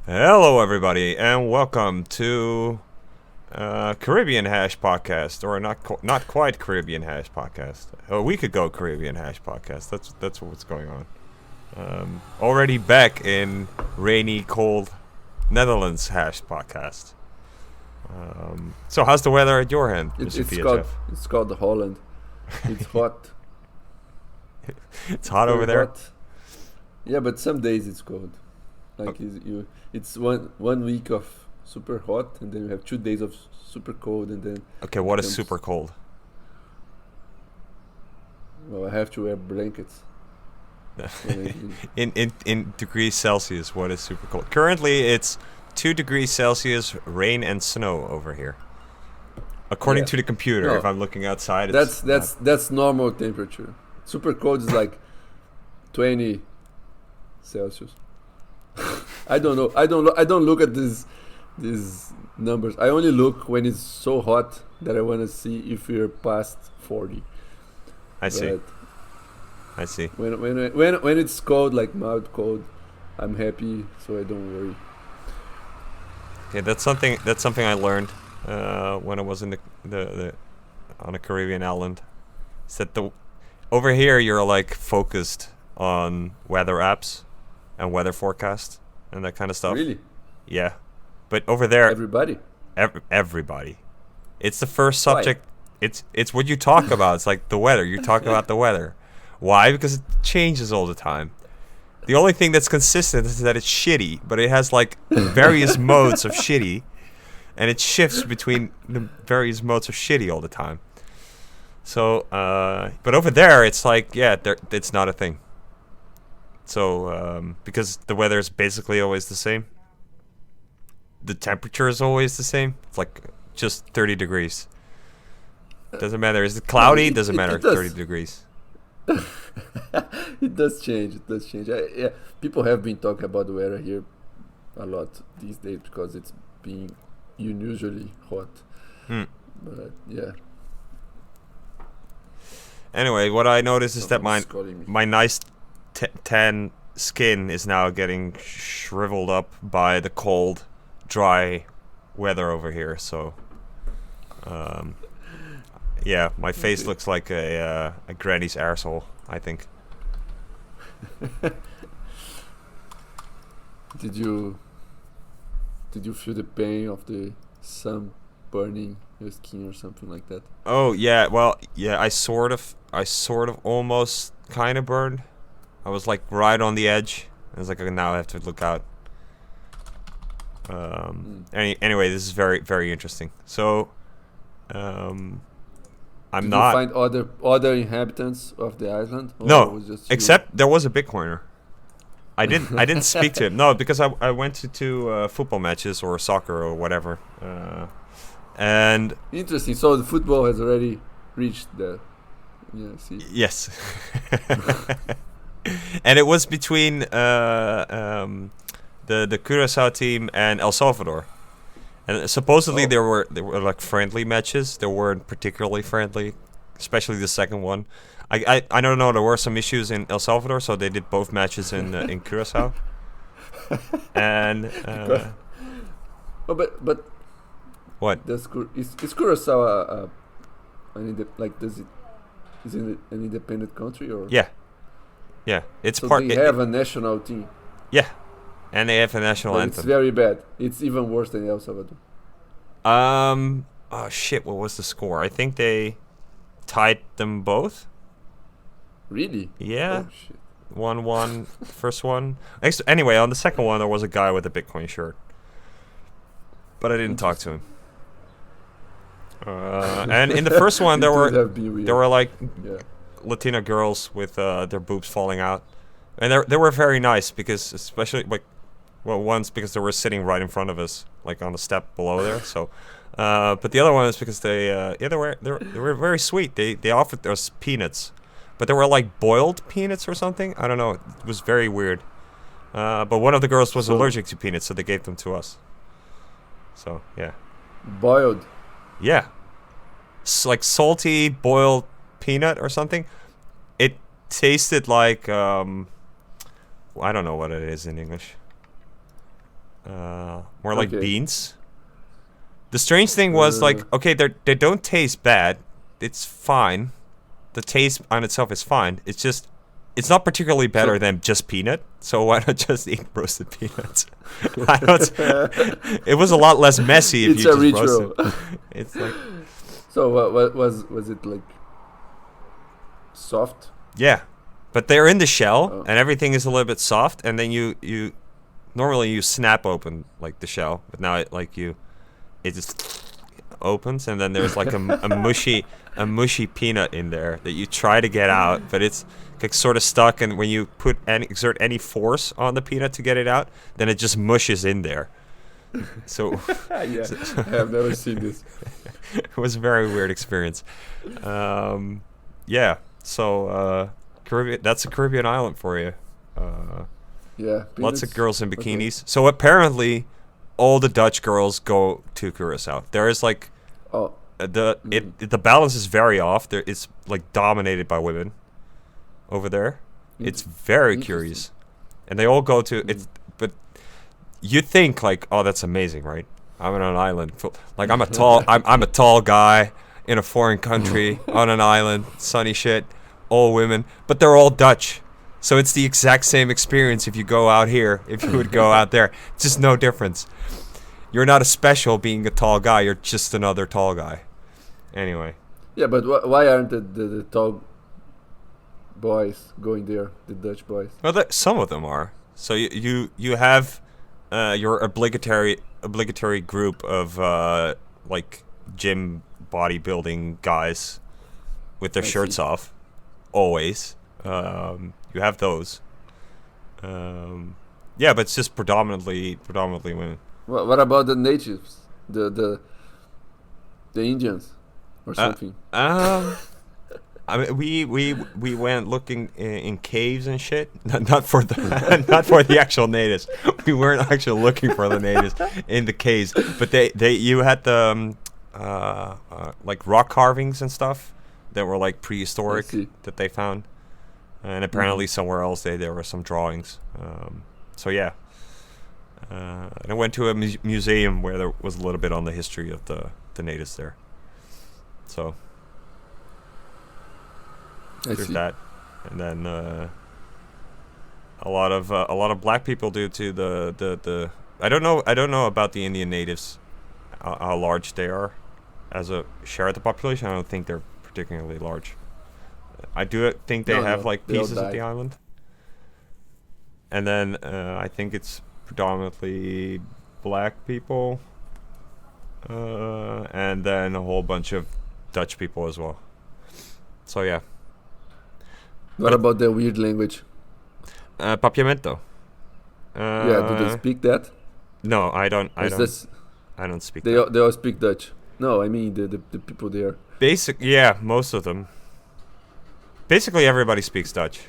Hello, everybody, and welcome to Caribbean Hash Podcast, or not quite Caribbean Hash Podcast. A week ago, Caribbean Hash Podcast. That's what's going on. Already back in rainy, cold Netherlands Hash Podcast. So, how's the weather at your end, Mr. PHF? It's called Holland. It's hot. It's hot over there. Hot. Yeah, but some days it's cold. Like it's one week of super hot, and then you have 2 days of super cold, and then. Okay, what is super cold? Well, I have to wear blankets. in degrees Celsius, what is super cold? Currently, it's 2 degrees Celsius, rain and snow over here. According to the computer, if I'm looking outside, that's normal temperature. Super cold is like 20 Celsius. I don't know. I don't look at these numbers. I only look when it's so hot that I want to see if we're past 40. I see. When it's cold, like mild cold, I'm happy, so I don't worry. Okay, that's something I learned when I was in the on a Caribbean island. Is that over here you're like focused on weather apps and weather forecast and that kind of stuff. Really? Yeah, but over there, everybody. Everybody. It's the first subject. Why? It's what you talk about. It's like the weather. You talk about the weather. Why? Because it changes all the time. The only thing that's consistent is that it's shitty, but it has like various modes of shitty, and it shifts between the various modes of shitty all the time. So, but over there, it's like, it's not a thing. So, because the weather is basically always the same, the temperature is always the same. It's like just 30 degrees. Doesn't matter. Is it cloudy? Doesn't matter. 30 degrees. It does change. People have been talking about the weather here a lot these days because it's being unusually hot. But yeah. Anyway, what I noticed is that my nice tan skin is now getting shriveled up by the cold, dry weather over here. So, yeah, my face looks like a granny's arsehole, I think. Did you feel the pain of the sun burning your skin or something like that? Oh yeah, well yeah, I sort of almost kind of burned. I was like right on the edge. I was like, now I have to look out. Anyway, this is very, very interesting. So, Did you find other inhabitants of the island? No, except there was a Bitcoiner. I didn't speak to him. No, because I went to football matches or soccer or whatever. And interesting. So the football has already reached the. Yeah. See. Yes. And it was between the Curaçao team and El Salvador, and supposedly there were like friendly matches. They weren't particularly friendly, especially the second one. I don't know. There were some issues in El Salvador, so they did both matches in Curaçao. And but what? Is Curaçao is it an independent country or? Yeah, it's so part. They have a national team. Yeah, and they have a national anthem. It's very bad. It's even worse than El Salvador. Oh shit! What was the score? I think they tied them both. Really? Yeah. Oh, shit. 1-1 first one. Anyway, on the second one there was a guy with a Bitcoin shirt, but I didn't talk to him. And in the first one there were like Latina girls with their boobs falling out, and they were very nice because especially once because they were sitting right in front of us, like on the step below there. So, but the other one is because they were very sweet. They offered us peanuts, but they were like boiled peanuts or something. I don't know. It was very weird. But one of the girls was allergic to peanuts, so they gave them to us. So yeah. Boiled. Yeah. Like salty boiled peanut or something. It tasted like I don't know what it is in English. more like beans. The strange thing was like, okay, they don't taste bad. It's fine. The taste on itself is fine. It's just, it's not particularly better than just peanut. So why not just eat roasted peanuts? It was a lot less messy if you just roasted. It's like. So what was it like? Soft? Yeah, but they're in the shell, and everything is a little bit soft, and then you normally you snap open like the shell, but now it just opens, and then there's like a mushy peanut in there that you try to get out, but it's like sort of stuck, and when you exert any force on the peanut to get it out, then it just mushes in there. So yeah, I have never seen this. It was a very weird experience. Yeah. So, Caribbean, that's a Caribbean island for you. Yeah. Lots of girls in bikinis. Okay. So apparently, all the Dutch girls go to Curaçao. There is like, the balance is very off. It's like dominated by women over there. It's very curious, and they all go to it. But you think like, oh, that's amazing, right? I'm on an island. Like I'm a tall guy in a foreign country on an island, sunny shit, all women, but they're all Dutch. So it's the exact same experience if you go out here, if you would go out there. Just no difference. You're not a special being a tall guy, you're just another tall guy. Anyway. Yeah, but why aren't the tall boys going there, the Dutch boys? Well, some of them are. So you have your obligatory group of like gym bodybuilding guys with their shirts off, always. You have those. Yeah, but it's just predominantly women. What about the natives, the Indians, or something? I mean, we went looking in caves and shit. Not for the actual natives. We weren't actually looking for the natives in the caves, but you had the like rock carvings and stuff that were like prehistoric that they found, and apparently somewhere else there were some drawings. So yeah, and I went to a museum where there was a little bit on the history of the natives there. So. There's that, and then a lot of black people due to the I don't know about the Indian natives, how large they are as a share of the population. I don't think they're particularly large. I do think they have like pieces of the island, and then I think it's predominantly black people, and then a whole bunch of Dutch people as well. So yeah. What about the weird language? Papiamento. Yeah, do they speak that? No, I don't speak that. They all speak Dutch. No, I mean the people there. Yeah, most of them. Basically, everybody speaks Dutch.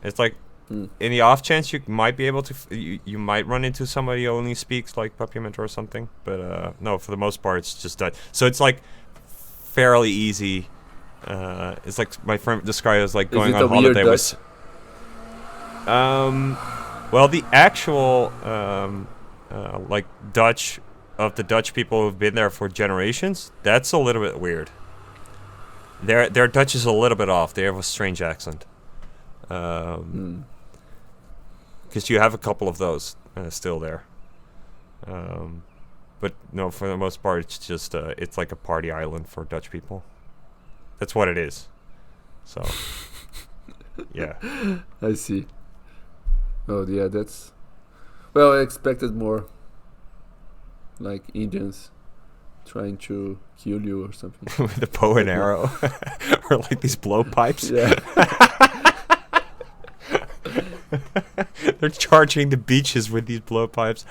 It's like, in the off chance you might be able to, you might run into somebody who only speaks like Papiamento or something. But no, for the most part, it's just Dutch. So it's like fairly easy. It's like my friend described it as like going on holiday with. Well, the actual like Dutch of the Dutch people who've been there for generations, that's a little bit weird. Their Dutch is a little bit off. They have a strange accent. Because you have a couple of those still there. But no, for the most part, it's just it's like a party island for Dutch people. That's what it is. So, yeah. I see. Oh, yeah, that's... Well, I expected more. Like Indians trying to kill you or something. With a bow and arrow. Or like these blowpipes. Yeah. They're charging the beaches with these blowpipes.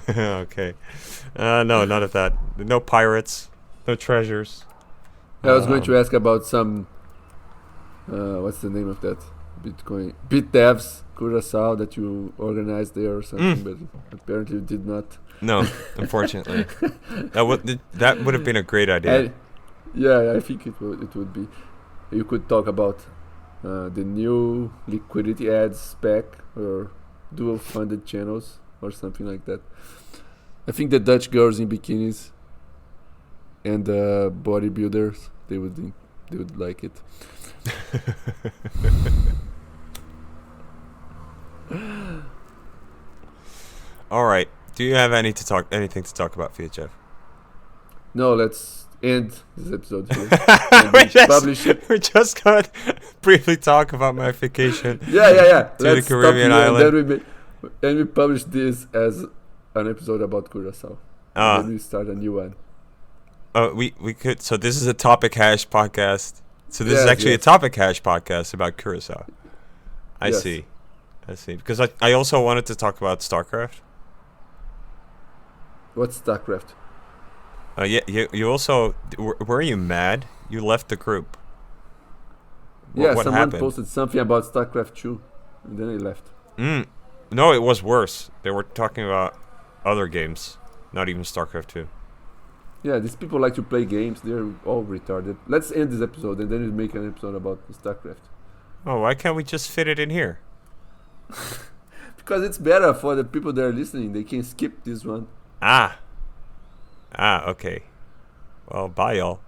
Okay. No, none of that. No pirates. No treasures. I was going to ask about some, what's the name of that? BitDevs Curaçao that you organized there or something, but apparently you did not. No, unfortunately. That would have been a great idea. Yeah, I think it would be. You could talk about the new liquidity ads spec or dual funded channels or something like that. I think the Dutch girls in bikinis and the bodybuilders, they would like it. All right. Do you have anything to talk about, VHF? No, let's end this episode here. We're just going to briefly talk about my vacation. Yeah. To the Caribbean island. And we publish this as an episode about Curaçao. And then we start a new one. We could. So this is a topic hash podcast. So this is actually a topic hash podcast about Curaçao. I see. Because I also wanted to talk about StarCraft. What's StarCraft? You also were you mad? You left the group. What someone happened? posted something about StarCraft 2, and then I left. No, it was worse. They were talking about other games, not even StarCraft 2. Yeah, these people like to play games. They're all retarded. Let's end this episode, and then we make an episode about StarCraft. Oh, why can't we just fit it in here? Because it's better for the people that are listening. They can skip this one. Okay. Well, bye, y'all.